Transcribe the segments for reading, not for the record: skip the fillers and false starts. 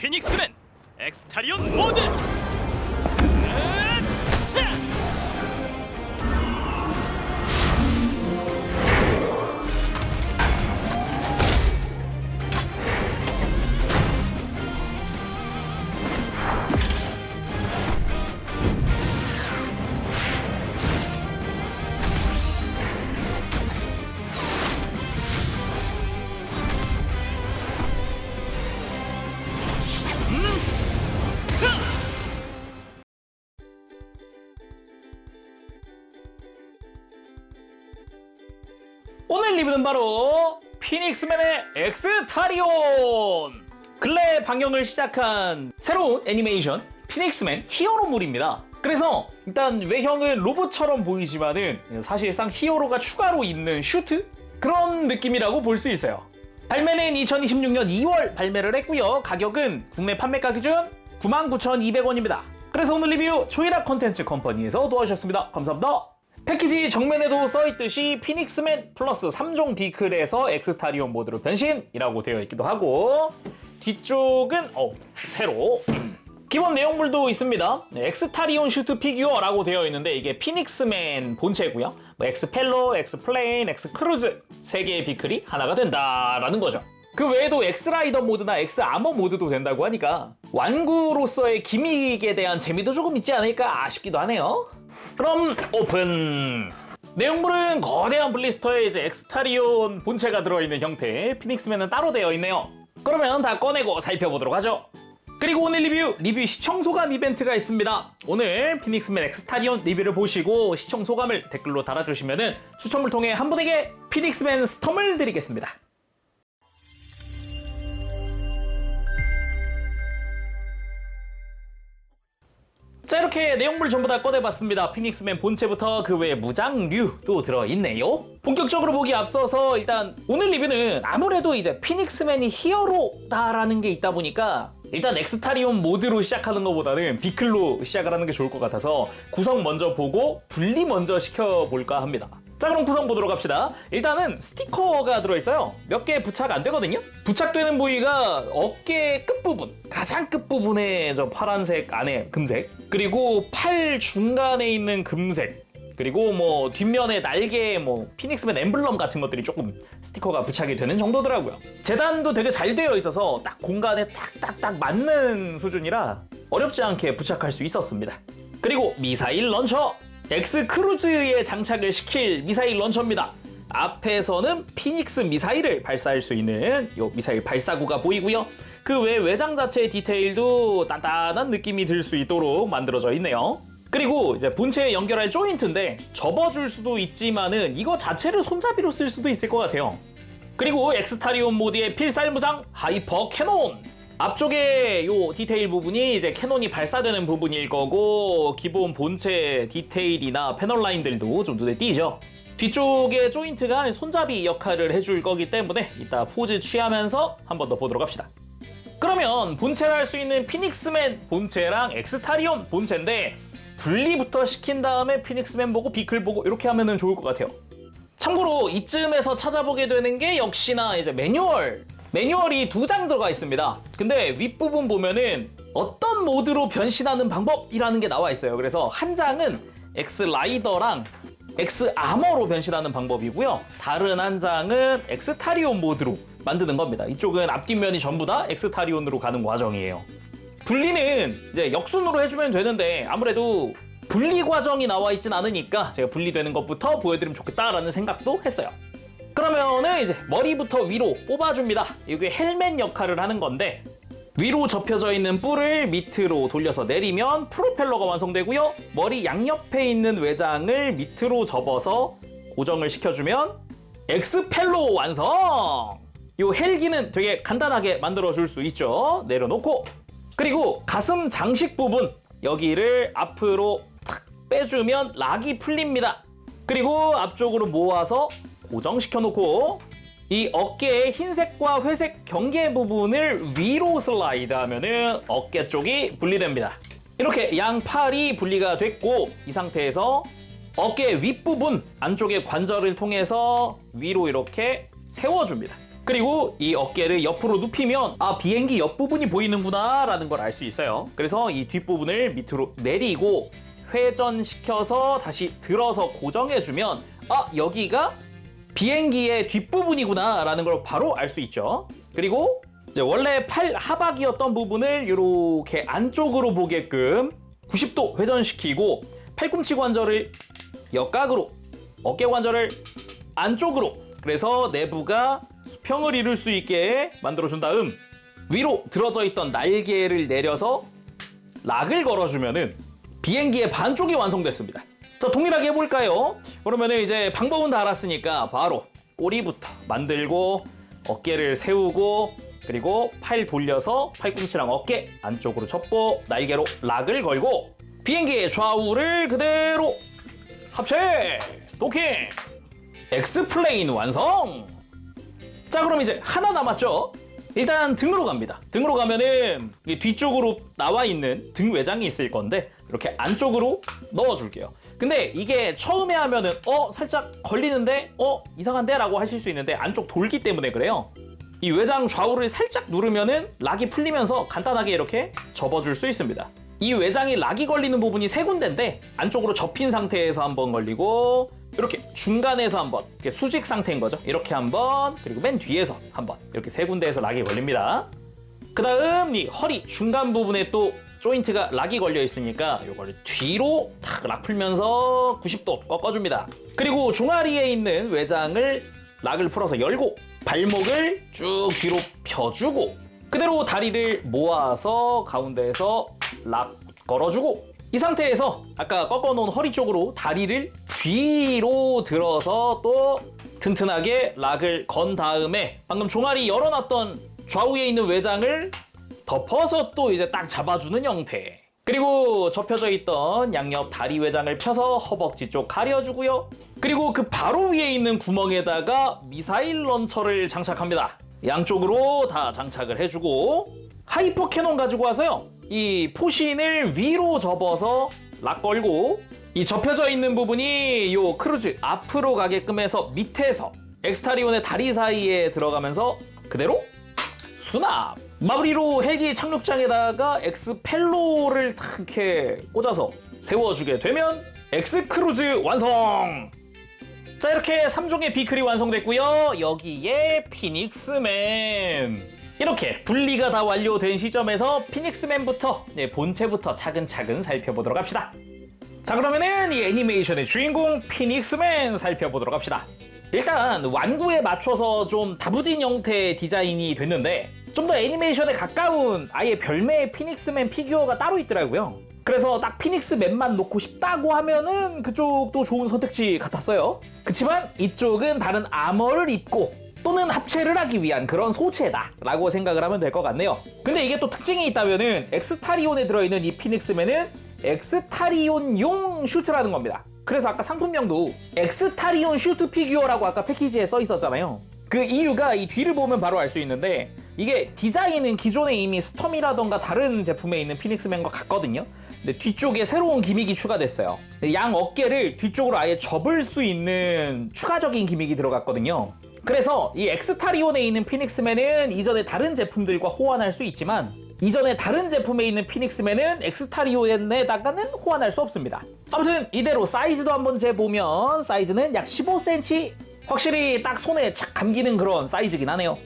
피닉스맨 엑스타리온 모드. 오늘 리뷰는 바로 피닉스맨의 엑스타리온! 근래 방영을 시작한 새로운 애니메이션 피닉스맨 히어로물입니다. 그래서 일단 외형은 로봇처럼 보이지만은 사실상 히어로가 추가로 있는 슈트? 그런 느낌이라고 볼 수 있어요. 발매는 2026년 2월 발매를 했고요. 가격은 국내 판매가 기준 99,200원입니다. 그래서 오늘 리뷰 조이락 컨텐츠 컴퍼니에서 도와주셨습니다. 감사합니다. 패키지 정면에도 써있듯이 피닉스맨 플러스 3종 비클에서 엑스타리온 모드로 변신이라고 되어 있기도 하고, 뒤쪽은 새로 기본 내용물도 있습니다. 엑스타리온 슈트 피규어라고 되어 있는데 이게 피닉스맨 본체고요. 엑스펠로, 엑스플레인, 엑스크루즈 3개의 비클이 하나가 된다라는 거죠. 그 외에도 엑스라이더 모드나 엑스아머 모드도 된다고 하니까 완구로서의 기믹에 대한 재미도 조금 있지 않을까 싶기도 하네요. 그럼 오픈! 내용물은 거대한 블리스터에 이제 엑스타리온 본체가 들어있는 형태, 피닉스맨은 따로 되어 있네요. 그러면 다 꺼내고 살펴보도록 하죠. 그리고 오늘 리뷰 시청 소감 이벤트가 있습니다. 오늘 피닉스맨 엑스타리온 리뷰를 보시고 시청 소감을 댓글로 달아주시면은 추첨을 통해 한 분에게 피닉스맨 스톰을 드리겠습니다. 자, 이렇게 내용물 전부 다 꺼내봤습니다. 피닉스맨 본체부터 그 외에 무장류도 들어있네요. 본격적으로 보기 앞서서 일단 오늘 리뷰는 아무래도 이제 피닉스맨이 히어로다라는 게 있다 보니까 일단 엑스타리온 모드로 시작하는 것보다는 비클로 시작을 하는 게 좋을 것 같아서 구성 먼저 보고 분리 먼저 시켜볼까 합니다. 자, 그럼 구성 보도록 합시다. 일단은 스티커가 들어있어요. 몇 개 부착 안 되거든요. 부착되는 부위가 어깨 끝부분, 가장 끝부분에 저 파란색 안에 금색, 그리고 팔 중간에 있는 금색, 그리고 뭐 뒷면에 날개, 뭐 피닉스맨 엠블럼 같은 것들이 조금 스티커가 부착이 되는 정도더라고요. 재단도 되게 잘 되어 있어서 딱 공간에 딱딱딱 맞는 수준이라 어렵지 않게 부착할 수 있었습니다. 그리고 미사일 런처! 엑스크루즈에 장착을 시킬 미사일 런처입니다. 앞에서는 피닉스 미사일을 발사할 수 있는 이 미사일 발사구가 보이고요. 그 외 외장 자체의 디테일도 단단한 느낌이 들 수 있도록 만들어져 있네요. 그리고 이제 본체에 연결할 조인트인데 접어줄 수도 있지만은 이거 자체를 손잡이로 쓸 수도 있을 것 같아요. 그리고 엑스타리온 모드의 필살무장 하이퍼 캐논! 앞쪽에 요 디테일 부분이 이제 캐논이 발사되는 부분일 거고, 기본 본체 디테일이나 패널 라인들도 좀 눈에 띄죠. 뒤쪽에 조인트가 손잡이 역할을 해줄 거기 때문에 이따 포즈 취하면서 한 번 더 보도록 합시다. 그러면 본체를 할 수 있는 피닉스맨 본체랑 엑스타리온 본체인데 분리부터 시킨 다음에 피닉스맨 보고 비클 보고 이렇게 하면은 좋을 것 같아요. 참고로 이쯤에서 찾아보게 되는 게 역시나 이제 매뉴얼이 2장 들어가 있습니다. 근데 윗부분 보면은 어떤 모드로 변신하는 방법이라는 게 나와 있어요. 그래서 한 장은 엑스라이더랑 엑스아머로 변신하는 방법이고요. 다른 한 장은 엑스타리온 모드로 만드는 겁니다. 이쪽은 앞뒷면이 전부 다 엑스타리온으로 가는 과정이에요. 분리는 이제 역순으로 해주면 되는데 아무래도 분리 과정이 나와 있진 않으니까 제가 분리되는 것부터 보여드리면 좋겠다라는 생각도 했어요. 그러면은 이제 머리부터 위로 뽑아줍니다. 이게 헬멧 역할을 하는 건데 위로 접혀져 있는 뿔을 밑으로 돌려서 내리면 프로펠러가 완성되고요. 머리 양옆에 있는 외장을 밑으로 접어서 고정을 시켜주면 엑스펠로 완성! 요 헬기는 되게 간단하게 만들어줄 수 있죠. 내려놓고, 그리고 가슴 장식 부분 여기를 앞으로 탁 빼주면 락이 풀립니다. 그리고 앞쪽으로 모아서 고정시켜놓고 이 어깨의 흰색과 회색 경계 부분을 위로 슬라이드 하면은 어깨 쪽이 분리됩니다. 이렇게 양팔이 분리가 됐고 이 상태에서 어깨 윗부분 안쪽의 관절을 통해서 위로 이렇게 세워줍니다. 그리고 이 어깨를 옆으로 눕히면 아, 비행기 옆부분이 보이는구나 라는 걸 알 수 있어요. 그래서 이 뒷부분을 밑으로 내리고 회전시켜서 다시 들어서 고정해주면 아, 여기가 비행기의 뒷부분이구나 라는 걸 바로 알 수 있죠. 그리고 이제 원래 팔 하박이었던 부분을 이렇게 안쪽으로 보게끔 90도 회전시키고 팔꿈치 관절을 역각으로, 어깨 관절을 안쪽으로, 그래서 내부가 수평을 이룰 수 있게 만들어준 다음 위로 들어져 있던 날개를 내려서 락을 걸어주면은 비행기의 반쪽이 완성됐습니다. 자, 동일하게 해볼까요? 그러면은 이제 방법은 다 알았으니까 바로 꼬리부터 만들고 어깨를 세우고 그리고 팔 돌려서 팔꿈치랑 어깨 안쪽으로 접고 날개로 락을 걸고 비행기의 좌우를 그대로 합체! 도킹! 엑스플레인 완성! 자, 그럼 이제 하나 남았죠? 일단 등으로 갑니다. 등으로 가면은 이 뒤쪽으로 나와 있는 등 외장이 있을 건데 이렇게 안쪽으로 넣어줄게요. 근데 이게 처음에 하면은 살짝 걸리는데 이상한데? 라고 하실 수 있는데 안쪽 돌기 때문에 그래요. 이 외장 좌우를 살짝 누르면은 락이 풀리면서 간단하게 이렇게 접어줄 수 있습니다. 이 외장이 락이 걸리는 부분이 세 군데인데 안쪽으로 접힌 상태에서 한번 걸리고 이렇게 중간에서 한번 이렇게 수직 상태인 거죠. 이렇게 한번 그리고 맨 뒤에서 한번 이렇게 세 군데에서 락이 걸립니다. 그 다음 이 허리 중간 부분에 또 조인트가 락이 걸려 있으니까 이걸 뒤로 탁 락 풀면서 90도 꺾어줍니다. 그리고 종아리에 있는 외장을 락을 풀어서 열고 발목을 쭉 뒤로 펴주고 그대로 다리를 모아서 가운데에서 락 걸어주고 이 상태에서 아까 꺾어놓은 허리 쪽으로 다리를 뒤로 들어서 또 튼튼하게 락을 건 다음에 방금 종아리 열어놨던 좌우에 있는 외장을 덮어서 또 이제 딱 잡아주는 형태. 그리고 접혀져 있던 양옆 다리 외장을 펴서 허벅지 쪽 가려주고요. 그리고 그 바로 위에 있는 구멍에다가 미사일 런처를 장착합니다. 양쪽으로 다 장착을 해주고 하이퍼 캐논 가지고 와서요. 이 포신을 위로 접어서 락 걸고 이 접혀져 있는 부분이 요 크루즈 앞으로 가게끔 해서 밑에서 엑스타리온의 다리 사이에 들어가면서 그대로 수납! 마무리로 헬기 착륙장에다가 엑스펠로를 탁 이렇게 꽂아서 세워주게 되면 엑스크루즈 완성! 자, 이렇게 3종의 비클이 완성됐고요. 여기에 피닉스맨! 이렇게 분리가 다 완료된 시점에서 피닉스맨부터 본체부터 차근차근 살펴보도록 합시다. 자, 그러면은 이 애니메이션의 주인공 피닉스맨 살펴보도록 합시다. 일단 완구에 맞춰서 좀 다부진 형태의 디자인이 됐는데 좀 더 애니메이션에 가까운 아예 별매의 피닉스맨 피규어가 따로 있더라고요. 그래서 딱 피닉스맨만 놓고 싶다고 하면은 그쪽도 좋은 선택지 같았어요. 그치만 이쪽은 다른 아머를 입고 또는 합체를 하기 위한 그런 소체다 라고 생각을 하면 될 것 같네요. 근데 이게 또 특징이 있다면은 엑스타리온에 들어있는 이 피닉스맨은 엑스타리온용 슈트라는 겁니다. 그래서 아까 상품명도 엑스타리온 슈트 피규어라고 아까 패키지에 써 있었잖아요. 그 이유가 이 뒤를 보면 바로 알 수 있는데 이게 디자인은 기존에 이미 스톰이라던가 다른 제품에 있는 피닉스맨과 같거든요. 근데 뒤쪽에 새로운 기믹이 추가됐어요. 양 어깨를 뒤쪽으로 아예 접을 수 있는 추가적인 기믹이 들어갔거든요. 그래서 이 엑스타리온에 있는 피닉스맨은 이전에 다른 제품들과 호환할 수 있지만 이전에 다른 제품에 있는 피닉스맨은 엑스타리온에다가는 호환할 수 없습니다. 아무튼 이대로 사이즈도 한번 재보면 사이즈는 약 15cm, 확실히 딱 손에 착 감기는 그런 사이즈긴 하네요.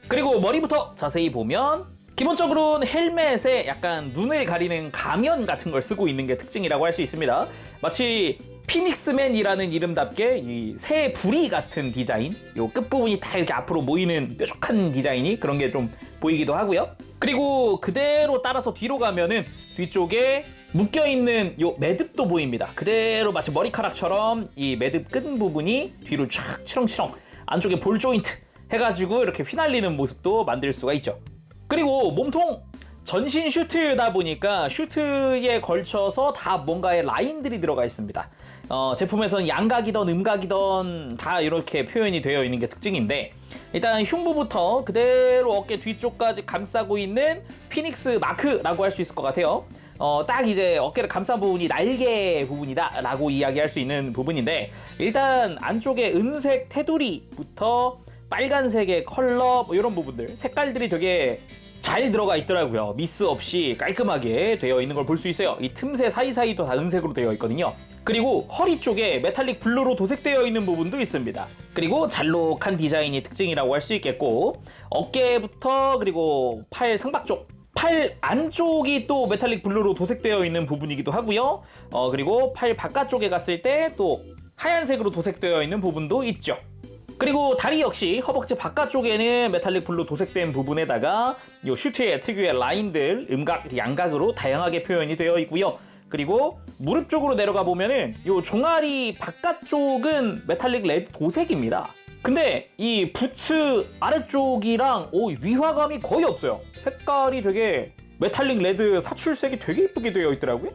그리고 머리부터 자세히 보면 기본적으로는 헬멧에 약간 눈을 가리는 가면 같은 걸 쓰고 있는 게 특징이라고 할 수 있습니다. 마치 피닉스맨이라는 이름답게 이 새 부리 같은 디자인, 요 끝부분이 다 이렇게 앞으로 모이는 뾰족한 디자인이 그런 게 좀 보이기도 하고요. 그리고 그대로 따라서 뒤로 가면은 뒤쪽에 묶여있는 요 매듭도 보입니다. 그대로 마치 머리카락처럼 이 매듭 끝 부분이 뒤로 촥 치렁치렁 안쪽에 볼 조인트 해가지고 이렇게 휘날리는 모습도 만들 수가 있죠. 그리고 몸통 전신 슈트다 보니까 슈트에 걸쳐서 다 뭔가의 라인들이 들어가 있습니다. 제품에서는 양각이던 음각이던 다 이렇게 표현이 되어 있는 게 특징인데 일단 흉부부터 그대로 어깨 뒤쪽까지 감싸고 있는 피닉스 마크라고 할 수 있을 것 같아요. 딱 이제 어깨를 감싼 부분이 날개 부분이다 라고 이야기할 수 있는 부분인데 일단 안쪽에 은색 테두리부터 빨간색의 컬러 뭐 이런 부분들 색깔들이 되게 잘 들어가 있더라고요. 미스 없이 깔끔하게 되어 있는 걸 볼 수 있어요. 이 틈새 사이사이도 다 은색으로 되어 있거든요. 그리고 허리 쪽에 메탈릭 블루로 도색되어 있는 부분도 있습니다. 그리고 잘록한 디자인이 특징이라고 할 수 있겠고, 어깨부터 그리고 팔 상박 쪽, 팔 안쪽이 또 메탈릭 블루로 도색되어 있는 부분이기도 하고요. 그리고 팔 바깥쪽에 갔을 때 또 하얀색으로 도색되어 있는 부분도 있죠. 그리고 다리 역시 허벅지 바깥쪽에는 메탈릭 블루 도색된 부분에다가 요 슈트의 특유의 라인들 음각, 양각으로 다양하게 표현이 되어 있고요. 그리고 무릎 쪽으로 내려가 보면은 요 종아리 바깥쪽은 메탈릭 레드 도색입니다. 근데 이 부츠 아래쪽이랑 위화감이 거의 없어요. 색깔이 되게 메탈릭 레드 사출색이 되게 예쁘게 되어 있더라고요.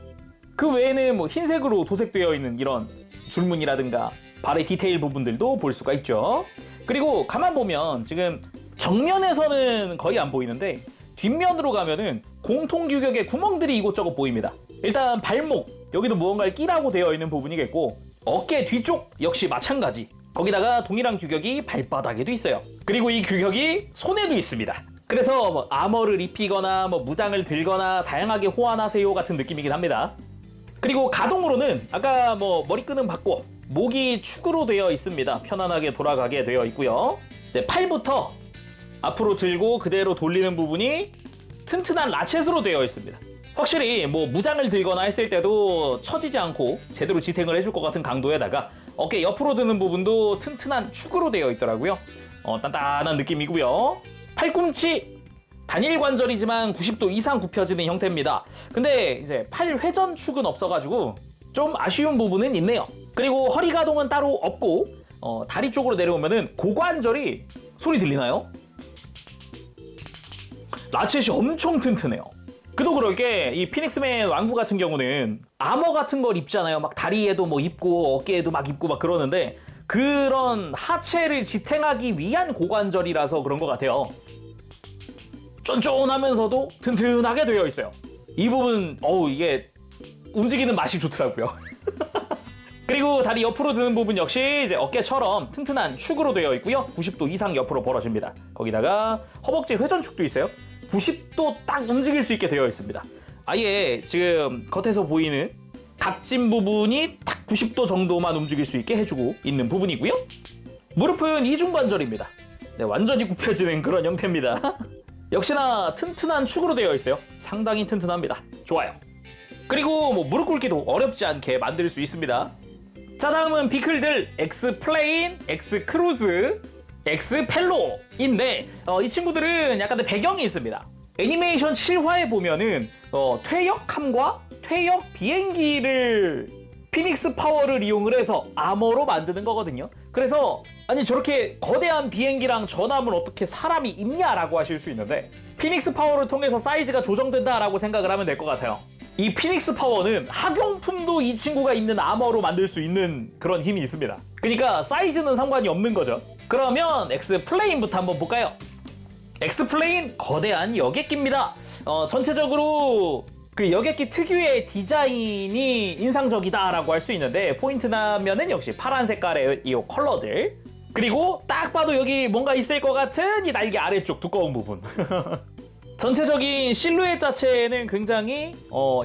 그 외에는 뭐 흰색으로 도색되어 있는 이런 줄무늬라든가 발의 디테일 부분들도 볼 수가 있죠. 그리고 가만 보면 지금 정면에서는 거의 안 보이는데 뒷면으로 가면은 공통 규격의 구멍들이 이곳저곳 보입니다. 일단 발목, 여기도 무언가를 끼라고 되어 있는 부분이겠고, 어깨 뒤쪽 역시 마찬가지. 거기다가 동일한 규격이 발바닥에도 있어요. 그리고 이 규격이 손에도 있습니다. 그래서 뭐 아머를 입히거나 뭐 무장을 들거나 다양하게 호환하세요 같은 느낌이긴 합니다. 그리고 가동으로는 아까 뭐 머리끈은 받고 목이 축으로 되어 있습니다. 편안하게 돌아가게 되어 있고요. 이제 팔부터 앞으로 들고 그대로 돌리는 부분이 튼튼한 라쳇으로 되어 있습니다. 확실히 뭐 무장을 들거나 했을 때도 처지지 않고 제대로 지탱을 해줄 것 같은 강도에다가 어깨 옆으로 드는 부분도 튼튼한 축으로 되어 있더라고요. 단단한 느낌이고요. 팔꿈치 단일 관절이지만 90도 이상 굽혀지는 형태입니다. 근데 이제 팔 회전 축은 없어가지고 좀 아쉬운 부분은 있네요. 그리고 허리 가동은 따로 없고 다리 쪽으로 내려오면은 고관절이 소리 들리나요? 라쳇이 엄청 튼튼해요. 그도 그럴 게 이 피닉스맨 왕구 같은 경우는 아머 같은 걸 입잖아요. 막 다리에도 뭐 입고 어깨에도 막 입고 막 그러는데 그런 하체를 지탱하기 위한 고관절이라서 그런 것 같아요. 쫀쫀하면서도 튼튼하게 되어 있어요. 이 부분 이게 움직이는 맛이 좋더라고요. 그리고 다리 옆으로 드는 부분 역시 이제 어깨처럼 튼튼한 축으로 되어 있고요. 90도 이상 옆으로 벌어집니다. 거기다가 허벅지 회전축도 있어요. 90도 딱 움직일 수 있게 되어 있습니다. 아예 지금 겉에서 보이는 각진 부분이 딱 90도 정도만 움직일 수 있게 해주고 있는 부분이고요. 무릎은 이중관절입니다. 네, 완전히 굽혀지는 그런 형태입니다. 역시나 튼튼한 축으로 되어 있어요. 상당히 튼튼합니다. 좋아요. 그리고 뭐 무릎 꿇기도 어렵지 않게 만들 수 있습니다. 자, 다음은 비클들 X 플레인, X 크루즈, X 펠로인데 이 친구들은 약간의 배경이 있습니다. 애니메이션 7화에 보면은 퇴역함과 퇴역 비행기를 피닉스 파워를 이용을 해서 아머로 만드는 거거든요. 그래서 아니 저렇게 거대한 비행기랑 전함을 어떻게 사람이 입냐라고 하실 수 있는데 피닉스 파워를 통해서 사이즈가 조정된다라고 생각을 하면 될 것 같아요. 이 피닉스 파워는 학용품도 이 친구가 입는 아머로 만들 수 있는 그런 힘이 있습니다. 그러니까 사이즈는 상관이 없는 거죠. 그러면 X 플레인부터 한번 볼까요? X 플레인 거대한 여객기입니다. 전체적으로 그 여객기 특유의 디자인이 인상적이다라고 할 수 있는데 포인트라면은 역시 파란 색깔의 이 컬러들, 그리고 딱 봐도 여기 뭔가 있을 것 같은 이 날개 아래쪽 두꺼운 부분. 전체적인 실루엣 자체는 굉장히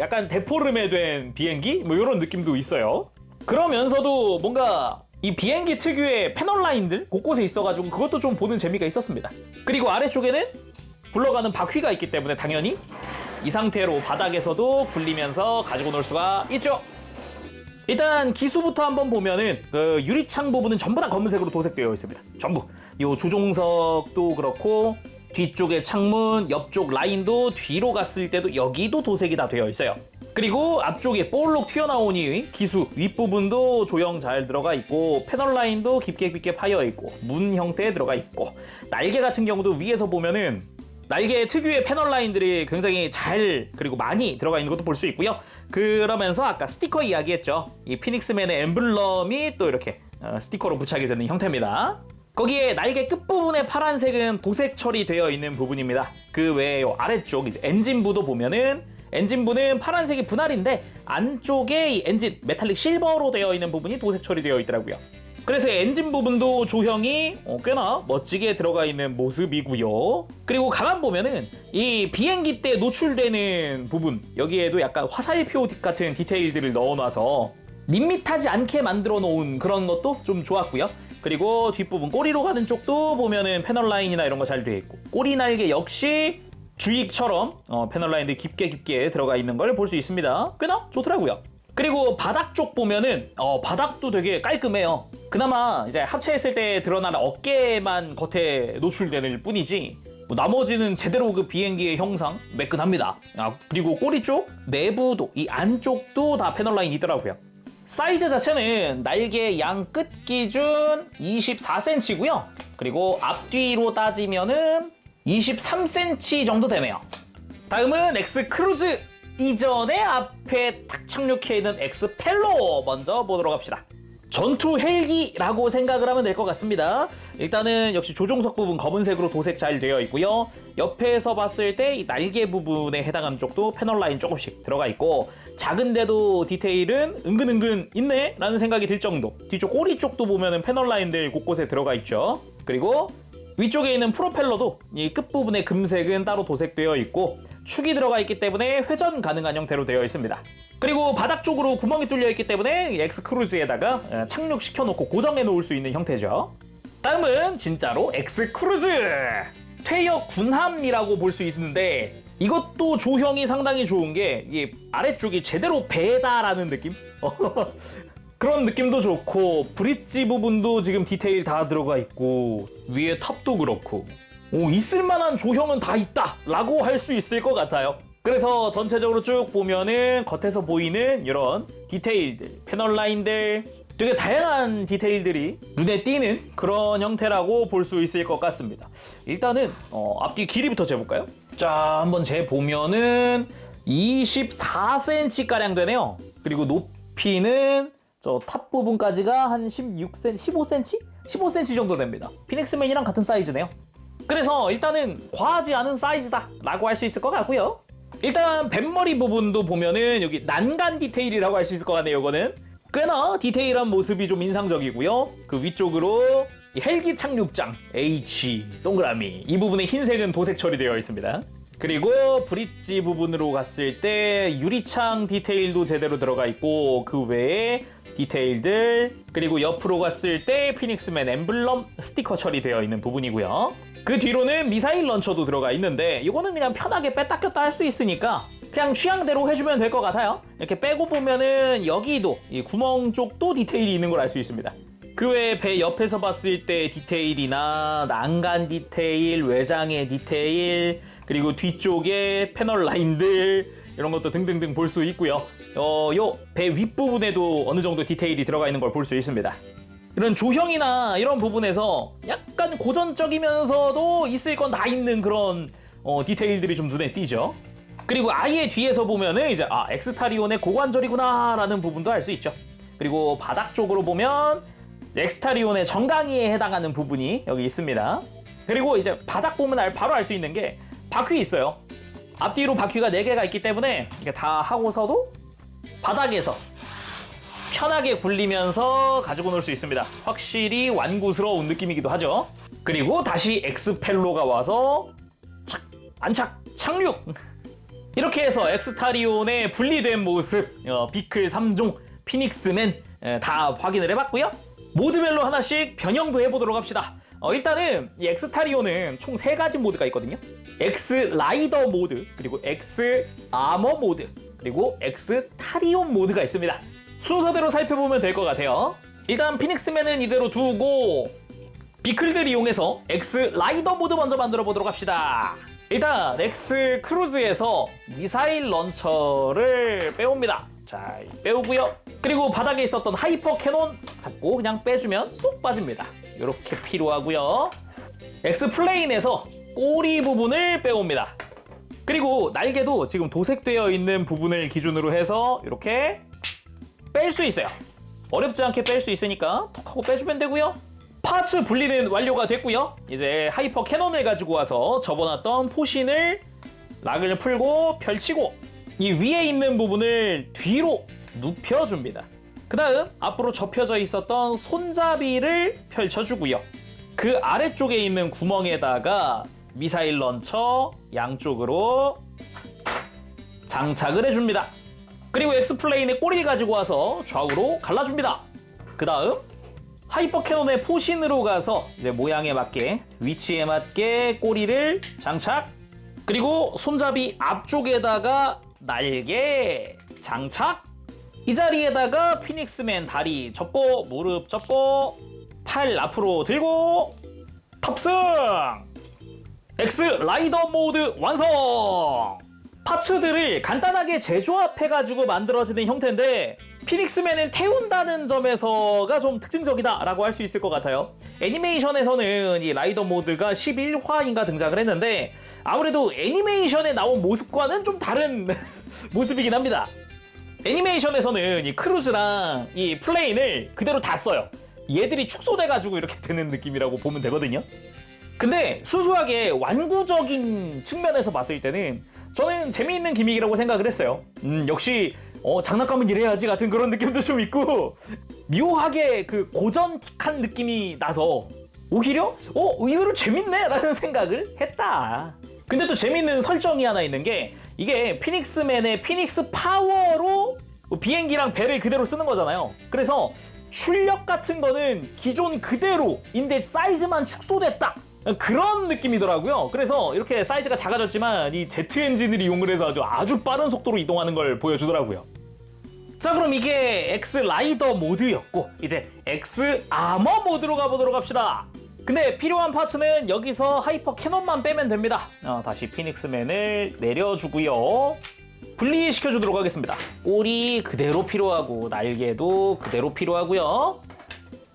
약간 데포르메 된 비행기 뭐 이런 느낌도 있어요. 그러면서도 뭔가 이 비행기 특유의 패널 라인들 곳곳에 있어가지고 그것도 좀 보는 재미가 있었습니다. 그리고 아래쪽에는 굴러가는 바퀴가 있기 때문에 당연히 이 상태로 바닥에서도 굴리면서 가지고 놀 수가 있죠. 일단 기수부터 한번 보면은 그 유리창 부분은 전부 다 검은색으로 도색되어 있습니다. 전부. 요 조종석도 그렇고 뒤쪽의 창문, 옆쪽 라인도 뒤로 갔을 때도 여기도 도색이 다 되어 있어요. 그리고 앞쪽에 볼록 튀어나오니 기수 윗부분도 조형 잘 들어가 있고 패널 라인도 깊게 파여 있고 문 형태에 들어가 있고 날개 같은 경우도 위에서 보면은 날개 특유의 패널 라인들이 굉장히 잘 그리고 많이 들어가 있는 것도 볼 수 있고요. 그러면서 아까 스티커 이야기했죠. 이 피닉스맨의 엠블럼이 또 이렇게 스티커로 부착이 되는 형태입니다. 거기에 날개 끝부분의 파란색은 도색 처리되어 있는 부분입니다. 그 외에 아래쪽 이제 엔진부도 보면은 엔진부는 파란색이 분할인데 안쪽에 이 엔진 메탈릭 실버로 되어 있는 부분이 도색 처리되어 있더라고요. 그래서 엔진 부분도 조형이 꽤나 멋지게 들어가 있는 모습이고요. 그리고 가만 보면은 이 비행기 때 노출되는 부분, 여기에도 약간 화살표 같은 디테일들을 넣어놔서 밋밋하지 않게 만들어 놓은 그런 것도 좀 좋았고요. 그리고 뒷부분 꼬리로 가는 쪽도 보면은 패널 라인이나 이런 거 잘 돼 있고, 꼬리 날개 역시 주익처럼 패널 라인들이 깊게 들어가 있는 걸 볼 수 있습니다. 꽤나 좋더라고요. 그리고 바닥 쪽 보면은 바닥도 되게 깔끔해요. 그나마 이제 합체했을 때 드러나는 어깨만 겉에 노출되는 뿐이지 뭐 나머지는 제대로 그 비행기의 형상 매끈합니다. 그리고 꼬리 쪽 내부도 이 안쪽도 다 패널 라인이 있더라고요. 사이즈 자체는 날개 양 끝 기준 24cm고요. 그리고 앞뒤로 따지면은 23cm 정도 되네요. 다음은 엑스 크루즈 이전에 앞에 탁 착륙해 있는 엑스 펠로 먼저 보도록 합시다. 전투 헬기라고 생각을 하면 될 것 같습니다. 일단은 역시 조종석 부분 검은색으로 도색 잘 되어 있고요. 옆에서 봤을 때 이 날개 부분에 해당하는 쪽도 패널 라인 조금씩 들어가 있고, 작은데도 디테일은 은근은근 있네 라는 생각이 들 정도. 뒤쪽 꼬리 쪽도 보면은 패널 라인들 곳곳에 들어가 있죠. 그리고 위쪽에 있는 프로펠러도 이 끝부분에 금색은 따로 도색되어 있고 축이 들어가 있기 때문에 회전 가능한 형태로 되어 있습니다. 그리고 바닥 쪽으로 구멍이 뚫려 있기 때문에 엑스 크루즈에다가 착륙시켜 놓고 고정해 놓을 수 있는 형태죠. 다음은 진짜로 엑스 크루즈! 퇴역 군함이라고 볼 수 있는데 이것도 조형이 상당히 좋은 게 이 아래쪽이 제대로 배다라는 느낌? 그런 느낌도 좋고, 브릿지 부분도 지금 디테일 다 들어가 있고 위에 탑도 그렇고 있을만한 조형은 다 있다 라고 할 수 있을 것 같아요. 그래서 전체적으로 쭉 보면은 겉에서 보이는 이런 디테일들, 패널 라인들, 되게 다양한 디테일들이 눈에 띄는 그런 형태라고 볼 수 있을 것 같습니다. 일단은 앞뒤 길이부터 재볼까요? 자, 한번 재보면은 24cm가량 되네요. 그리고 높이는 저 탑 부분까지가 한 16cm, 15cm? 15cm 정도 됩니다. 피닉스맨이랑 같은 사이즈네요. 그래서 일단은 과하지 않은 사이즈다 라고 할 수 있을 것 같고요. 일단 뱃머리 부분도 보면은 여기 난간 디테일이라고 할 수 있을 것 같네요. 이거는 꽤나 디테일한 모습이 좀 인상적이고요. 그 위쪽으로 헬기 착륙장 H 동그라미 이 부분에 흰색은 도색 처리되어 있습니다. 그리고 브릿지 부분으로 갔을 때 유리창 디테일도 제대로 들어가 있고 그 외에 디테일들, 그리고 옆으로 갔을 때 피닉스맨 엠블럼 스티커 처리되어 있는 부분이고요. 그 뒤로는 미사일 런처도 들어가 있는데 이거는 그냥 편하게 뺐다 꼈다 할 수 있으니까 그냥 취향대로 해주면 될 것 같아요. 이렇게 빼고 보면은 여기도 이 구멍 쪽도 디테일이 있는 걸 알 수 있습니다. 그 외에 배 옆에서 봤을 때 디테일이나 난간 디테일, 외장의 디테일, 그리고 뒤쪽에 패널 라인들 이런 것도 등등등 볼 수 있고요. 요 배 윗부분에도 어느 정도 디테일이 들어가 있는 걸 볼 수 있습니다. 이런 조형이나 이런 부분에서 약간 고전적이면서도 있을 건 다 있는 그런 디테일들이 좀 눈에 띄죠. 그리고 아예 뒤에서 보면은 이제 엑스타리온의 고관절이구나 라는 부분도 알 수 있죠. 그리고 바닥 쪽으로 보면 엑스타리온의 정강이에 해당하는 부분이 여기 있습니다. 그리고 이제 바닥 보면 바로 알 수 있는 게 바퀴 있어요. 앞뒤로 바퀴가 4개가 있기 때문에 이게 다 하고서도 바닥에서 편하게 굴리면서 가지고 놀 수 있습니다. 확실히 완구스러운 느낌이기도 하죠. 그리고 다시 엑스펠로가 와서 안착, 착륙! 이렇게 해서 엑스타리온의 분리된 모습, 비클 3종, 피닉스맨 다 확인을 해봤고요. 모드별로 하나씩 변형도 해보도록 합시다. 일단은 이 엑스타리온은 총 3가지 모드가 있거든요. 엑스 라이더 모드, 그리고 엑스 아머 모드, 그리고 엑스 타리온 모드가 있습니다. 순서대로 살펴보면 될 것 같아요. 일단 피닉스맨은 이대로 두고 비클들 이용해서 엑스 라이더 모드 먼저 만들어 보도록 합시다. 일단 엑스 크루즈에서 미사일 런처를 빼옵니다. 자, 빼오고요. 그리고 바닥에 있었던 하이퍼 캐논 잡고 그냥 빼주면 쏙 빠집니다. 이렇게 필요하고요. 엑스 플레인에서 꼬리 부분을 빼옵니다. 그리고 날개도 지금 도색되어 있는 부분을 기준으로 해서 이렇게 뺄 수 있어요. 어렵지 않게 뺄 수 있으니까 톡 하고 빼주면 되고요. 파츠 분리는 완료가 됐고요. 이제 하이퍼 캐논을 가지고 와서 접어놨던 포신을 락을 풀고 펼치고 이 위에 있는 부분을 뒤로 눕혀줍니다. 그 다음 앞으로 접혀져 있었던 손잡이를 펼쳐주고요. 그 아래쪽에 있는 구멍에다가 미사일 런처 양쪽으로 장착을 해줍니다. 그리고 엑스플레인의 꼬리를 가지고 와서 좌우로 갈라줍니다. 그 다음 하이퍼 캐논의 포신으로 가서 이제 모양에 맞게 위치에 맞게 꼬리를 장착. 그리고 손잡이 앞쪽에다가 날개 장착. 이 자리에다가 피닉스맨 다리 접고 무릎 접고 팔 앞으로 들고 탑승! X 라이더 모드 완성! 파츠들을 간단하게 재조합해가지고 만들어지는 형태인데 피닉스맨을 태운다는 점에서가 좀 특징적이다라고 할 수 있을 것 같아요. 애니메이션에서는 이 라이더 모드가 11화인가 등장을 했는데 아무래도 애니메이션에 나온 모습과는 좀 다른 모습이긴 합니다. 애니메이션에서는 이 크루즈랑 이 플레인을 그대로 다 써요. 얘들이 축소돼가지고 이렇게 되는 느낌이라고 보면 되거든요. 근데 순수하게 완구적인 측면에서 봤을 때는 저는 재미있는 기믹이라고 생각을 했어요. 역시 장난감은 이래야지 같은 그런 느낌도 좀 있고 묘하게 그 고전틱한 느낌이 나서 오히려 의외로 재밌네 라는 생각을 했다. 근데 또 재밌는 설정이 하나 있는 게 이게 피닉스맨의 피닉스 파워로 비행기랑 배를 그대로 쓰는 거잖아요. 그래서 출력 같은 거는 기존 그대로인데 사이즈만 축소됐다. 그런 느낌이더라고요. 그래서 이렇게 사이즈가 작아졌지만 이 제트 엔진을 이용을 해서 아주 빠른 속도로 이동하는 걸 보여주더라고요. 자, 그럼 이게 X 라이더 모드였고 이제 X 아머 모드로 가보도록 합시다. 근데 필요한 파츠는 여기서 하이퍼 캐논만 빼면 됩니다. 다시 피닉스맨을 내려주고요. 분리시켜주도록 하겠습니다. 꼬리 그대로 필요하고 날개도 그대로 필요하고요.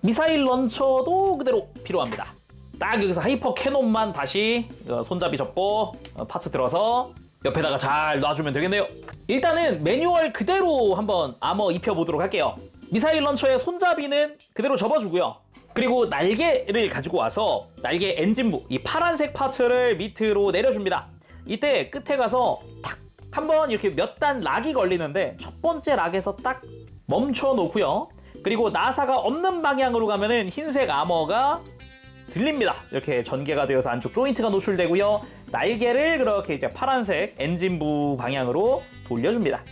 미사일 런처도 그대로 필요합니다. 딱 여기서 하이퍼 캐논만 다시 손잡이 접고 파츠 들어서 옆에다가 잘 놔주면 되겠네요. 일단은 매뉴얼 그대로 한번 아머 입혀보도록 할게요. 미사일 런처의 손잡이는 그대로 접어주고요. 그리고 날개를 가지고 와서 날개 엔진부 이 파란색 파츠를 밑으로 내려줍니다. 이때 끝에 가서 탁 한번 이렇게 몇 단 락이 걸리는데 첫 번째 락에서 딱 멈춰 놓고요. 그리고 나사가 없는 방향으로 가면은 흰색 아머가 들립니다. 이렇게 전개가 되어서 안쪽 조인트가 노출되고요. 날개를 그렇게 이제 파란색 엔진부 방향으로 돌려줍니다.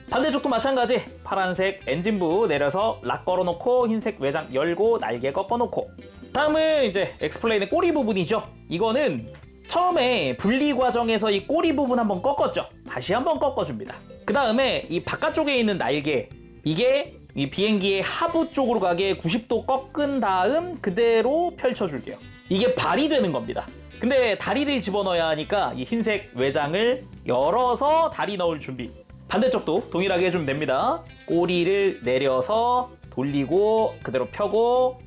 반대쪽도 마찬가지 파란색 엔진부 내려서 락 걸어놓고 흰색 외장 열고 날개 꺾어놓고 다음은 이제 엑스플레인의 꼬리 부분이죠. 이거는 처음에 분리 과정에서 이 꼬리 부분 한번 꺾었죠. 다시 한번 꺾어줍니다. 그 다음에 이 바깥쪽에 있는 날개 이게 이 비행기의 하부 쪽으로 가게 90도 꺾은 다음 그대로 펼쳐줄게요. 이게 발이 되는 겁니다. 근데 다리를 집어넣어야 하니까 이 흰색 외장을 열어서 다리 넣을 준비. 반대쪽도 동일하게 해주면 됩니다. 꼬리를 내려서 돌리고 그대로 펴고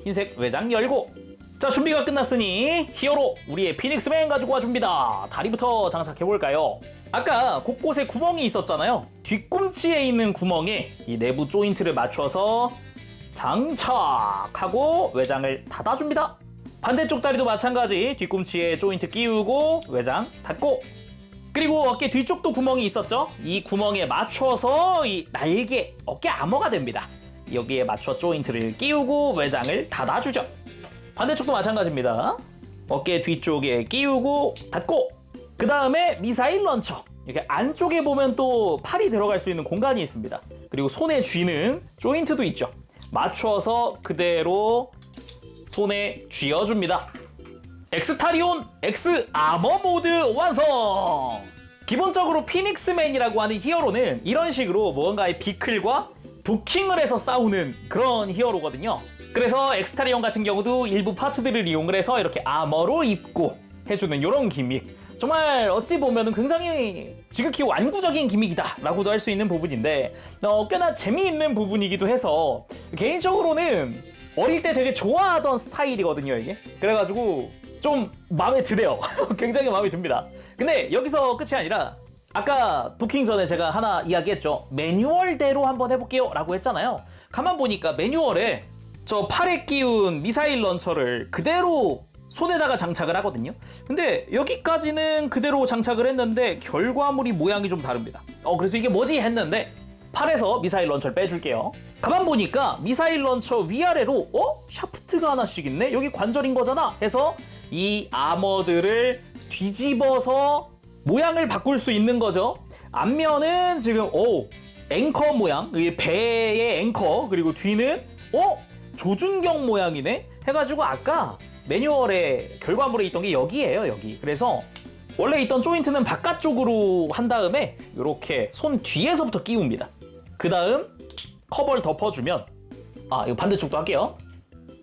흰색 외장 열고 자 준비가 끝났으니 히어로 우리의 피닉스맨 가지고 와줍니다. 다리부터 장착해볼까요? 아까 곳곳에 구멍이 있었잖아요. 뒤꿈치에 있는 구멍에 이 내부 조인트를 맞춰서 장착하고 외장을 닫아줍니다. 반대쪽 다리도 마찬가지 뒤꿈치에 조인트 끼우고 외장 닫고 그리고 어깨 뒤쪽도 구멍이 있었죠. 이 구멍에 맞춰서 이 날개 어깨 아머가 됩니다. 여기에 맞춰 조인트를 끼우고 외장을 닫아주죠. 반대쪽도 마찬가지입니다. 어깨 뒤쪽에 끼우고 닫고 그 다음에 미사일 런처 이렇게 안쪽에 보면 또 팔이 들어갈 수 있는 공간이 있습니다. 그리고 손에 쥐는 조인트도 있죠. 맞춰서 그대로 손에 쥐어줍니다. 엑스타리온 X 아머 모드 완성! 기본적으로 피닉스맨이라고 하는 히어로는 이런 식으로 무언가의 비클과 도킹을 해서 싸우는 그런 히어로거든요. 그래서 엑스타리온 같은 경우도 일부 파츠들을 이용을 해서 이렇게 아머로 입고 해주는 이런 기믹. 정말 어찌 보면 굉장히 지극히 완구적인 기믹이다 라고도 할 수 있는 부분인데 꽤나 재미있는 부분이기도 해서 개인적으로는 어릴 때 되게 좋아하던 스타일이거든요 이게. 그래가지고 좀 마음에 드네요. 굉장히 마음에 듭니다. 근데 여기서 끝이 아니라 아까 도킹 전에 제가 하나 이야기했죠. 매뉴얼대로 한번 해볼게요 라고 했잖아요. 가만 보니까 매뉴얼에 저 팔에 끼운 미사일 런처를 그대로 손에다가 장착을 하거든요. 근데 여기까지는 그대로 장착을 했는데 결과물이 모양이 좀 다릅니다. 그래서 이게 뭐지 했는데 팔에서 미사일 런처를 빼줄게요. 가만 보니까 미사일 런처 위아래로 샤프트가 하나씩 있네? 여기 관절인 거잖아? 해서 이 아머들을 뒤집어서 모양을 바꿀 수 있는 거죠. 앞면은 지금 앵커 모양, 이게 배의 앵커, 그리고 뒤는 조준경 모양이네? 해가지고 아까 매뉴얼의 결과물에 있던 게 여기예요, 여기. 그래서 원래 있던 조인트는 바깥쪽으로 한 다음에 이렇게 손 뒤에서부터 끼웁니다. 그 다음 커버를 덮어주면 이거 반대쪽도 할게요.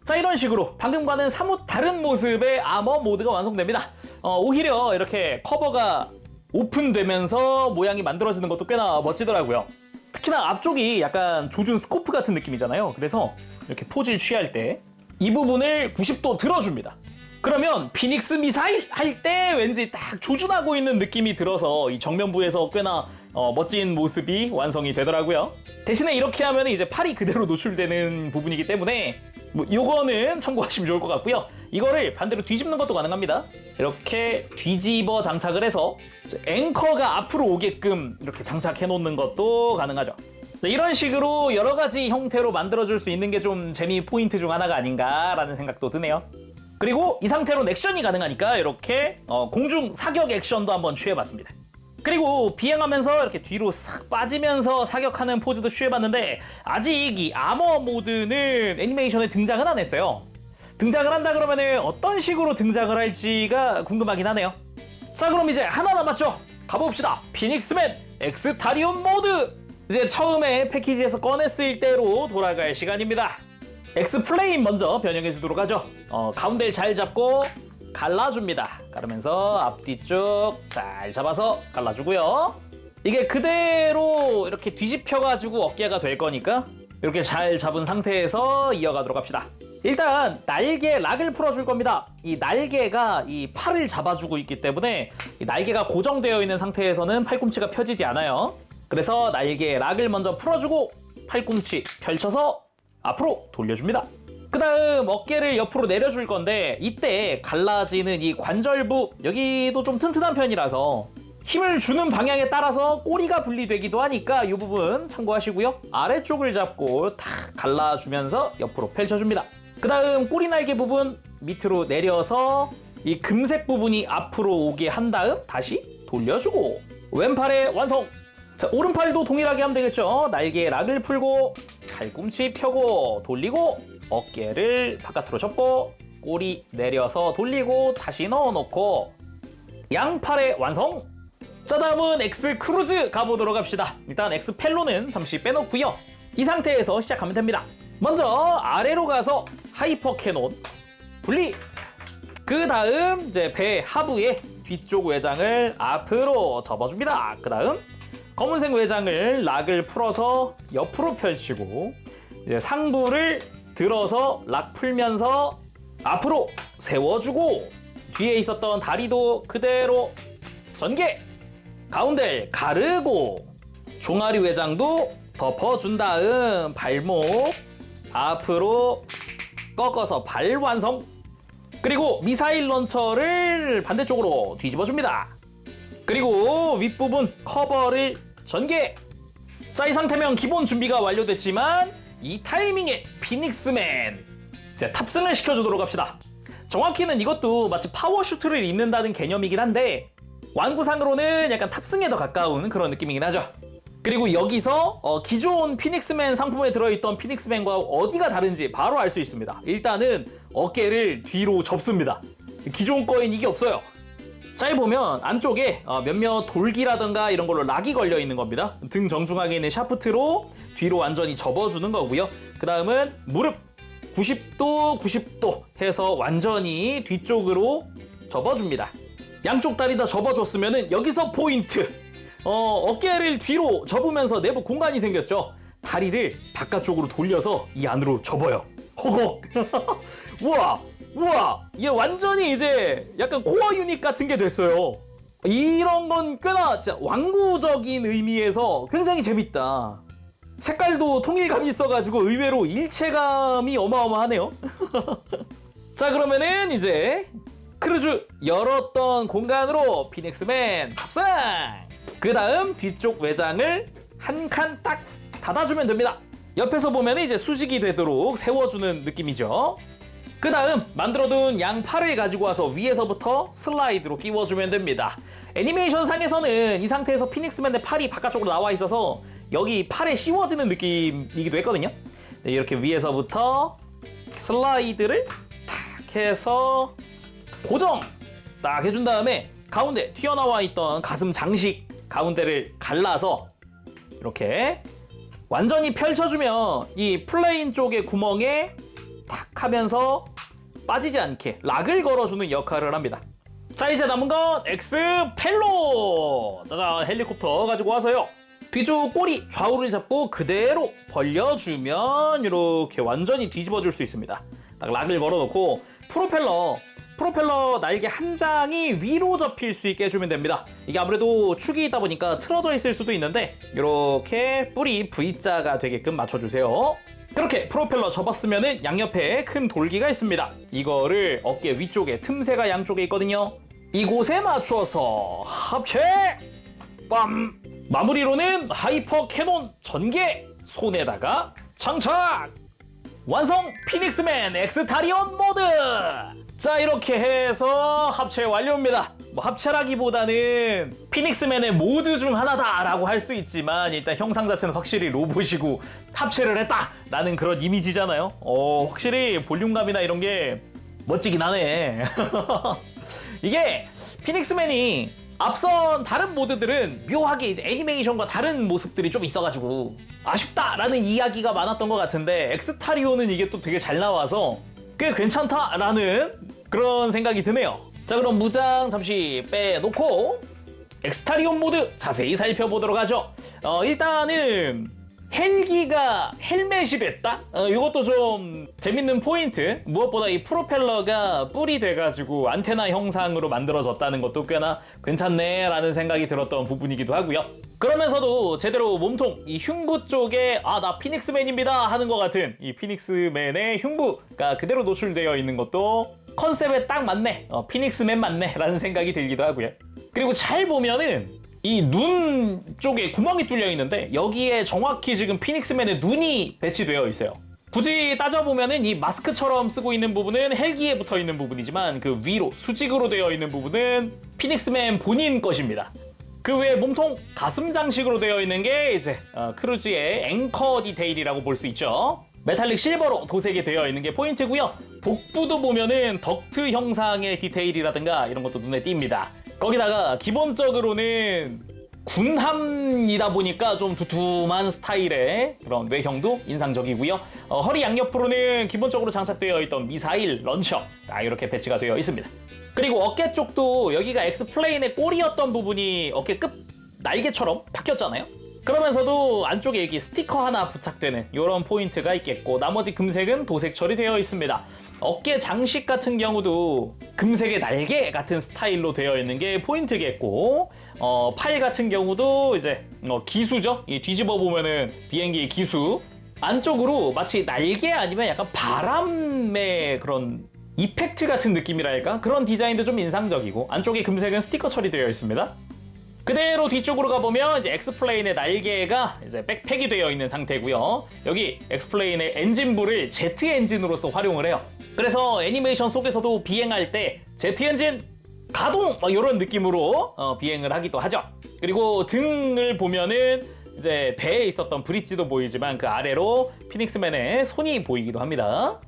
자, 이런 식으로 방금과는 사뭇 다른 모습의 아머 모드가 완성됩니다. 오히려 이렇게 커버가 오픈되면서 모양이 만들어지는 것도 꽤나 멋지더라고요. 특히나 앞쪽이 약간 조준 스코프 같은 느낌이잖아요. 그래서 이렇게 포즈를 취할 때 이 부분을 90도 들어줍니다. 그러면 피닉스 미사일 할 때 왠지 딱 조준하고 있는 느낌이 들어서 이 정면부에서 꽤나 멋진 모습이 완성이 되더라고요. 대신에 이렇게 하면 이제 팔이 그대로 노출되는 부분이기 때문에 요거는 참고하시면 좋을 것 같고요. 이거를 반대로 뒤집는 것도 가능합니다. 이렇게 뒤집어 장착을 해서 앵커가 앞으로 오게끔 이렇게 장착해 놓는 것도 가능하죠. 이런 식으로 여러 가지 형태로 만들어줄 수 있는 게 좀 재미 포인트 중 하나가 아닌가라는 생각도 드네요. 그리고 이 상태로 액션이 가능하니까 이렇게 공중 사격 액션도 한번 취해봤습니다. 그리고 비행하면서 이렇게 뒤로 싹 빠지면서 사격하는 포즈도 취해봤는데 아직 이 아머 모드는 애니메이션에 등장은 안 했어요. 등장을 한다 그러면 어떤 식으로 등장을 할지가 궁금하긴 하네요. 자, 그럼 이제 하나 남았죠. 가봅시다. 피닉스맨 엑스타리온 모드! 이제 처음에 패키지에서 꺼냈을 때로 돌아갈 시간입니다. 엑스플레인 먼저 변형해 주도록 하죠. 가운데를 잘 잡고 갈라줍니다. 가르면서 앞뒤쪽 잘 잡아서 갈라주고요. 이게 그대로 이렇게 뒤집혀가지고 어깨가 될 거니까 이렇게 잘 잡은 상태에서 이어가도록 합시다. 일단 날개 락을 풀어줄 겁니다. 이 날개가 이 팔을 잡아주고 있기 때문에 이 날개가 고정되어 있는 상태에서는 팔꿈치가 펴지지 않아요. 그래서 날개 락을 먼저 풀어주고 팔꿈치 펼쳐서 앞으로 돌려줍니다. 그 다음 어깨를 옆으로 내려줄 건데 이때 갈라지는 이 관절부 여기도 좀 튼튼한 편이라서 힘을 주는 방향에 따라서 꼬리가 분리되기도 하니까 이 부분 참고하시고요. 아래쪽을 잡고 탁 갈라주면서 옆으로 펼쳐줍니다. 그 다음 꼬리 날개 부분 밑으로 내려서 이 금색 부분이 앞으로 오게 한 다음 다시 돌려주고 왼팔의 완성! 자, 오른팔도 동일하게 하면 되겠죠. 날개 락을 풀고 팔꿈치 펴고 돌리고 어깨를 바깥으로 접고 꼬리 내려서 돌리고 다시 넣어놓고 양팔의 완성! 자, 다음은 엑스 크루즈 가보도록 합시다. 일단 엑스 펠로는 잠시 빼놓고요. 이 상태에서 시작하면 됩니다. 먼저 아래로 가서 하이퍼 캐논 분리! 그 다음 이제 배 하부의 뒤쪽 외장을 앞으로 접어줍니다. 그 다음 검은색 외장을 락을 풀어서 옆으로 펼치고 이제 상부를 들어서 락 풀면서 앞으로 세워주고 뒤에 있었던 다리도 그대로 전개! 가운데를 가르고 종아리 외장도 덮어준 다음 발목 앞으로 꺾어서 발 완성! 그리고 미사일 런처를 반대쪽으로 뒤집어줍니다. 그리고 윗부분 커버를 전개! 자, 이 상태면 기본 준비가 완료됐지만 이 타이밍에 피닉스맨 이제 탑승을 시켜주도록 합시다. 정확히는 이것도 마치 파워슈트를 입는다는 개념이긴 한데 완구상으로는 약간 탑승에 더 가까운 그런 느낌이긴 하죠. 그리고 여기서 기존 피닉스맨 상품에 들어있던 피닉스맨과 어디가 다른지 바로 알 수 있습니다. 일단은 어깨를 뒤로 접습니다. 기존 거엔 이게 없어요. 잘 보면 안쪽에 몇몇 돌기라든가 이런 걸로 락이 걸려 있는 겁니다. 등 정중앙에 있는 샤프트로 뒤로 완전히 접어주는 거고요. 그 다음은 무릎 90도 90도 해서 완전히 뒤쪽으로 접어줍니다. 양쪽 다리 다 접어줬으면 여기서 포인트! 어깨를 뒤로 접으면서 내부 공간이 생겼죠. 다리를 바깥쪽으로 돌려서 이 안으로 접어요. 허걱! 우와! 우와! 이게 완전히 이제 약간 코어 유닛 같은 게 됐어요. 이런 건 꽤나 진짜 완구적인 의미에서 굉장히 재밌다. 색깔도 통일감이 있어가지고 의외로 일체감이 어마어마하네요. 자, 그러면은 이제 크루즈 열었던 공간으로 피닉스맨 탑승! 그 다음 뒤쪽 외장을 한 칸 딱 닫아주면 됩니다. 옆에서 보면 이제 수직이 되도록 세워주는 느낌이죠. 그 다음 만들어둔 양팔을 가지고 와서 위에서부터 슬라이드로 끼워주면 됩니다. 애니메이션 상에서는 이 상태에서 피닉스맨의 팔이 바깥쪽으로 나와 있어서 여기 팔에 씌워지는 느낌이기도 했거든요. 네, 이렇게 위에서부터 슬라이드를 탁 해서 고정 딱 해준 다음에 가운데 튀어나와 있던 가슴 장식 가운데를 갈라서 이렇게 완전히 펼쳐주면 이 플레인 쪽의 구멍에 탁 하면서 빠지지 않게 락을 걸어주는 역할을 합니다. 자, 이제 남은 건 엑스펠로! 짜잔, 헬리콥터 가지고 와서요. 뒤쪽 꼬리 좌우를 잡고 그대로 벌려주면 이렇게 완전히 뒤집어줄 수 있습니다. 딱 락을 걸어놓고 프로펠러 날개 한 장이 위로 접힐 수 있게 해주면 됩니다. 이게 아무래도 축이 있다 보니까 틀어져 있을 수도 있는데 이렇게 뿌리 V자가 되게끔 맞춰주세요. 그렇게 프로펠러 접었으면 양옆에 큰 돌기가 있습니다. 이거를 어깨 위쪽에 틈새가 양쪽에 있거든요. 이곳에 맞춰서 합체! 빰! 마무리로는 하이퍼 캐논 전개! 손에다가 장착! 완성! 피닉스맨 엑스타리온 모드! 자, 이렇게 해서 합체 완료입니다. 뭐 합체라기보다는 피닉스맨의 모드 중 하나다라고 할 수 있지만 일단 형상 자체는 확실히 로봇이고 합체를 했다라는 그런 이미지잖아요. 확실히 볼륨감이나 이런 게 멋지긴 하네. 이게 피닉스맨이 앞선 다른 모드들은 묘하게 이제 애니메이션과 다른 모습들이 좀 있어가지고 아쉽다라는 이야기가 많았던 것 같은데 엑스타리온은 이게 또 되게 잘 나와서 꽤 괜찮다라는 그런 생각이 드네요. 자, 그럼 무장 잠시 빼놓고 엑스타리온 모드 자세히 살펴보도록 하죠. 일단은 헬기가 헬멧이 됐다? 이것도 좀 재밌는 포인트. 무엇보다 이 프로펠러가 뿔이 돼가지고 안테나 형상으로 만들어졌다는 것도 꽤나 괜찮네 라는 생각이 들었던 부분이기도 하고요. 그러면서도 제대로 몸통, 이 흉부 쪽에 나 피닉스맨입니다 하는 것 같은 이 피닉스맨의 흉부가 그대로 노출되어 있는 것도 컨셉에 딱 맞네, 피닉스맨 맞네 라는 생각이 들기도 하고요. 그리고 잘 보면은 이 눈 쪽에 구멍이 뚫려 있는데 여기에 정확히 지금 피닉스맨의 눈이 배치되어 있어요. 굳이 따져보면은 이 마스크처럼 쓰고 있는 부분은 헬기에 붙어 있는 부분이지만 그 위로 수직으로 되어 있는 부분은 피닉스맨 본인 것입니다. 그 외에 몸통 가슴 장식으로 되어 있는 게 이제 크루즈의 앵커 디테일이라고 볼 수 있죠. 메탈릭 실버로 도색이 되어 있는 게 포인트고요. 복부도 보면은 덕트 형상의 디테일이라든가 이런 것도 눈에 띕니다. 거기다가 기본적으로는 군함이다 보니까 좀 두툼한 스타일의 그런 외형도 인상적이고요. 허리 양옆으로는 기본적으로 장착되어 있던 미사일 런처 이렇게 배치가 되어 있습니다. 그리고 어깨 쪽도 여기가 엑스플레인의 꼬리였던 부분이 어깨 끝 날개처럼 바뀌었잖아요. 그러면서도 안쪽에 여기 스티커 하나 부착되는 이런 포인트가 있겠고 나머지 금색은 도색 처리되어 있습니다. 어깨 장식 같은 경우도 금색의 날개 같은 스타일로 되어 있는 게 포인트겠고 팔 같은 경우도 이제 기수죠. 이 뒤집어 보면은 비행기 기수 안쪽으로 마치 날개 아니면 약간 바람의 그런 이펙트 같은 느낌이랄까? 그런 디자인도 좀 인상적이고 안쪽에 금색은 스티커 처리되어 있습니다. 그대로 뒤쪽으로 가보면 이제 엑스플레인의 날개가 이제 백팩이 되어 있는 상태고요. 여기 엑스플레인의 엔진부를 제트 엔진으로서 활용을 해요. 그래서 애니메이션 속에서도 비행할 때 제트 엔진 가동! 이런 느낌으로 비행을 하기도 하죠. 그리고 등을 보면은 이제 배에 있었던 브릿지도 보이지만 그 아래로 피닉스맨의 손이 보이기도 합니다.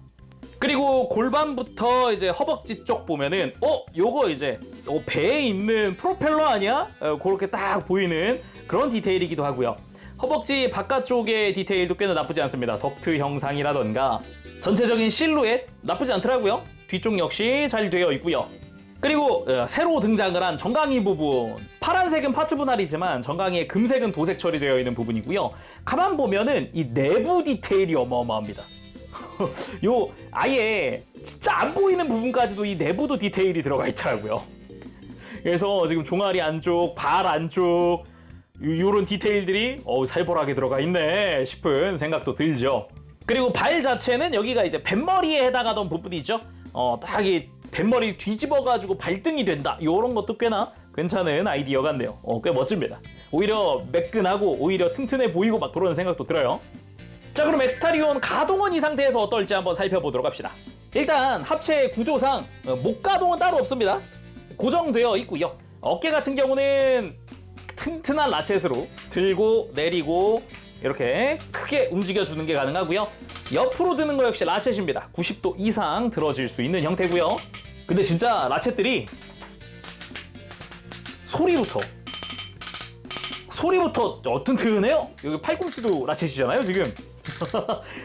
그리고 골반부터 이제 허벅지 쪽 보면은 요거 이제 배에 있는 프로펠러 아니야? 그렇게 딱 보이는 그런 디테일이기도 하고요. 허벅지 바깥쪽의 디테일도 꽤나 나쁘지 않습니다. 덕트 형상이라던가 전체적인 실루엣 나쁘지 않더라고요. 뒤쪽 역시 잘 되어 있고요. 그리고 새로 등장을 한 정강이 부분, 파란색은 파츠 분할이지만 정강이의 금색은 도색 처리되어 있는 부분이고요. 가만 보면은 이 내부 디테일이 어마어마합니다. 요 아예 진짜 안 보이는 부분까지도 이 내부도 디테일이 들어가 있더라고요. 그래서 지금 종아리 안쪽, 발 안쪽 요런 디테일들이 살벌하게 들어가 있네 싶은 생각도 들죠. 그리고 발 자체는 여기가 이제 뱃머리에 해당하던 부분이죠. 딱 이 뱃머리 뒤집어 가지고 발등이 된다. 요런 것도 꽤나 괜찮은 아이디어 같네요. 꽤 멋집니다. 오히려 매끈하고 오히려 튼튼해 보이고 막 그런 생각도 들어요. 자, 그럼 엑스타리온 가동은 이 상태에서 어떨지 한번 살펴보도록 합시다. 일단 합체 구조상 목 가동은 따로 없습니다. 고정되어 있고요. 어깨 같은 경우는 튼튼한 라쳇으로 들고 내리고 이렇게 크게 움직여주는 게 가능하고요. 옆으로 드는 거 역시 라쳇입니다. 90도 이상 들어질 수 있는 형태고요. 근데 진짜 라쳇들이 소리부터 튼튼해요. 여기 팔꿈치도 라쳇이잖아요 지금.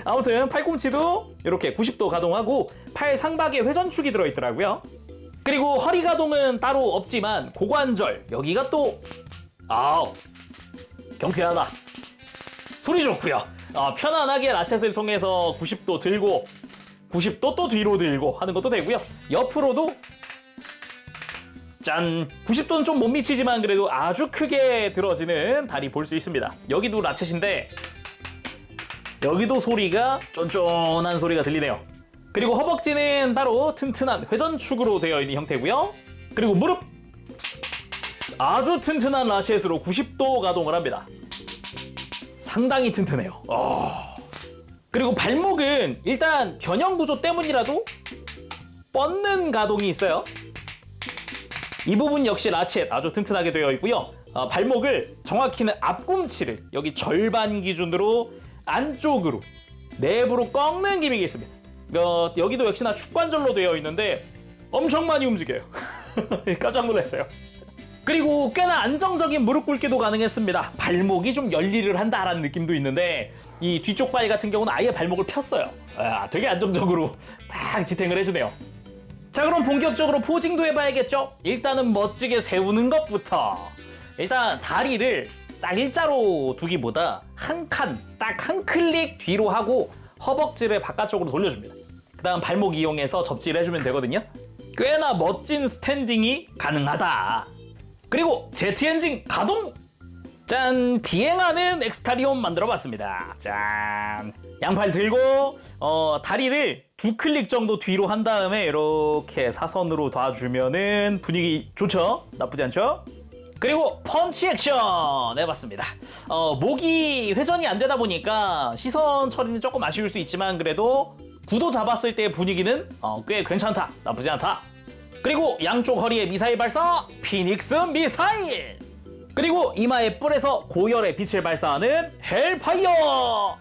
아무튼 팔꿈치도 이렇게 90도 가동하고 팔 상박에 회전축이 들어있더라고요. 그리고 허리 가동은 따로 없지만 고관절 여기가 또 경쾌하다. 소리 좋고요. 편안하게 라쳇을 통해서 90도 들고 90도 또 뒤로 들고 하는 것도 되고요. 옆으로도 짠! 90도는 좀 못 미치지만 그래도 아주 크게 들어지는 다리 볼 수 있습니다. 여기도 라쳇인데 여기도 소리가 쫀쫀한 소리가 들리네요. 그리고 허벅지는 따로 튼튼한 회전축으로 되어 있는 형태고요. 그리고 무릎 아주 튼튼한 라쳇으로 90도 가동을 합니다. 상당히 튼튼해요. 그리고 발목은 일단 변형 구조 때문이라도 뻗는 가동이 있어요. 이 부분 역시 라쳇 아주 튼튼하게 되어 있고요. 발목을 정확히는 앞꿈치를 여기 절반 기준으로 안쪽으로 내부로 꺾는 기믹이 있습니다. 여기도 역시나 축관절로 되어 있는데 엄청 많이 움직여요. 깜짝 놀랐어요. 그리고 꽤나 안정적인 무릎 꿇기도 가능했습니다. 발목이 좀 열일을 한다라는 느낌도 있는데 이 뒤쪽 바위 같은 경우는 아예 발목을 폈어요. 되게 안정적으로 막 지탱을 해주네요. 자, 그럼 본격적으로 포징도 해봐야겠죠? 일단은 멋지게 세우는 것부터. 일단 다리를 딱 일자로 두기보다 한 칸, 딱 한 클릭 뒤로 하고 허벅지를 바깥쪽으로 돌려줍니다. 그 다음 발목 이용해서 접지를 해주면 되거든요. 꽤나 멋진 스탠딩이 가능하다. 그리고 제트 엔진 가동! 짠! 비행하는 엑스타리온 만들어봤습니다. 짠! 양팔 들고 다리를 두 클릭 정도 뒤로 한 다음에 이렇게 사선으로 놔주면은 분위기 좋죠? 나쁘지 않죠? 그리고 펀치 액션 해봤습니다. 목이 회전이 안 되다 보니까 시선 처리는 조금 아쉬울 수 있지만 그래도 구도 잡았을 때의 분위기는 꽤 괜찮다. 나쁘지 않다. 그리고 양쪽 허리에 미사일 발사, 피닉스 미사일! 그리고 이마에 뿔에서 고열의 빛을 발사하는 헬파이어!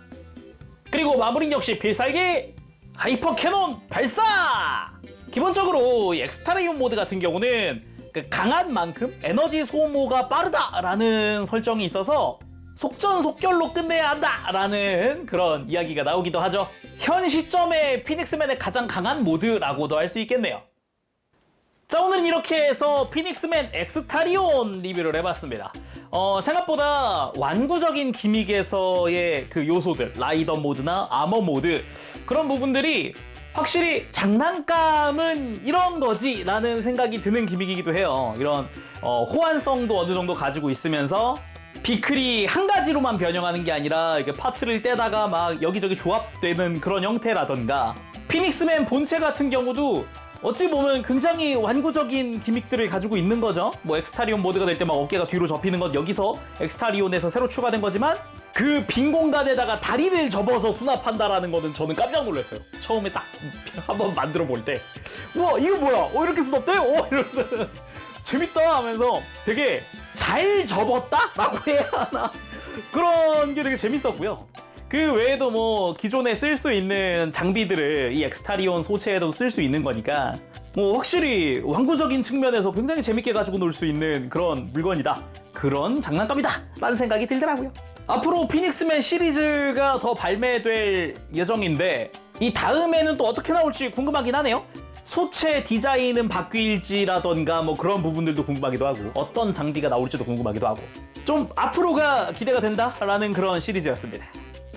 그리고 마무리는 역시 필살기, 하이퍼 캐논 발사! 기본적으로 이 엑스타리온 모드 같은 경우는 강한 만큼 에너지 소모가 빠르다라는 설정이 있어서 속전속결로 끝내야 한다라는 그런 이야기가 나오기도 하죠. 현 시점에 피닉스맨의 가장 강한 모드라고도 할 수 있겠네요. 자, 오늘은 이렇게 해서 피닉스맨 엑스타리온 리뷰를 해봤습니다. 생각보다 완구적인 기믹에서의 그 요소들, 라이더 모드나 아머 모드 그런 부분들이 확실히 장난감은 이런 거지 라는 생각이 드는 기믹이기도 해요. 이런 호환성도 어느 정도 가지고 있으면서 비클이 한 가지로만 변형하는 게 아니라 이렇게 파츠를 떼다가 막 여기저기 조합되는 그런 형태라던가 피닉스맨 본체 같은 경우도 어찌 보면 굉장히 완구적인 기믹들을 가지고 있는 거죠. 뭐 엑스타리온 모드가 될 때 막 어깨가 뒤로 접히는 건 여기서 엑스타리온에서 새로 추가된 거지만 그 빈 공간에다가 다리를 접어서 수납한다라는 거는 저는 깜짝 놀랐어요. 처음에 딱 한번 만들어 볼 때 우와 이거 뭐야? 이렇게 수납돼? 이러면서 재밌다 하면서 되게 잘 접었다? 라고 해야 하나? 그런 게 되게 재밌었고요. 그 외에도 뭐 기존에 쓸 수 있는 장비들을 이 엑스타리온 소체에도 쓸 수 있는 거니까 뭐 확실히 완구적인 측면에서 굉장히 재밌게 가지고 놀 수 있는 그런 물건이다. 그런 장난감이다 라는 생각이 들더라고요. 앞으로 피닉스맨 시리즈가 더 발매될 예정인데 이 다음에는 또 어떻게 나올지 궁금하긴 하네요. 소체 디자인은 바뀔지라던가 뭐 그런 부분들도 궁금하기도 하고 어떤 장비가 나올지도 궁금하기도 하고 좀 앞으로가 기대가 된다라는 그런 시리즈였습니다.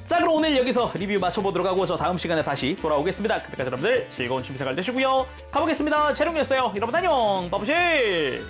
자, 그럼 오늘 여기서 리뷰 마쳐보도록 하고 저 다음 시간에 다시 돌아오겠습니다. 그때까지 여러분들 즐거운 취미생활 되시고요. 가보겠습니다. 재롱이었어요. 여러분 안녕. 바보실.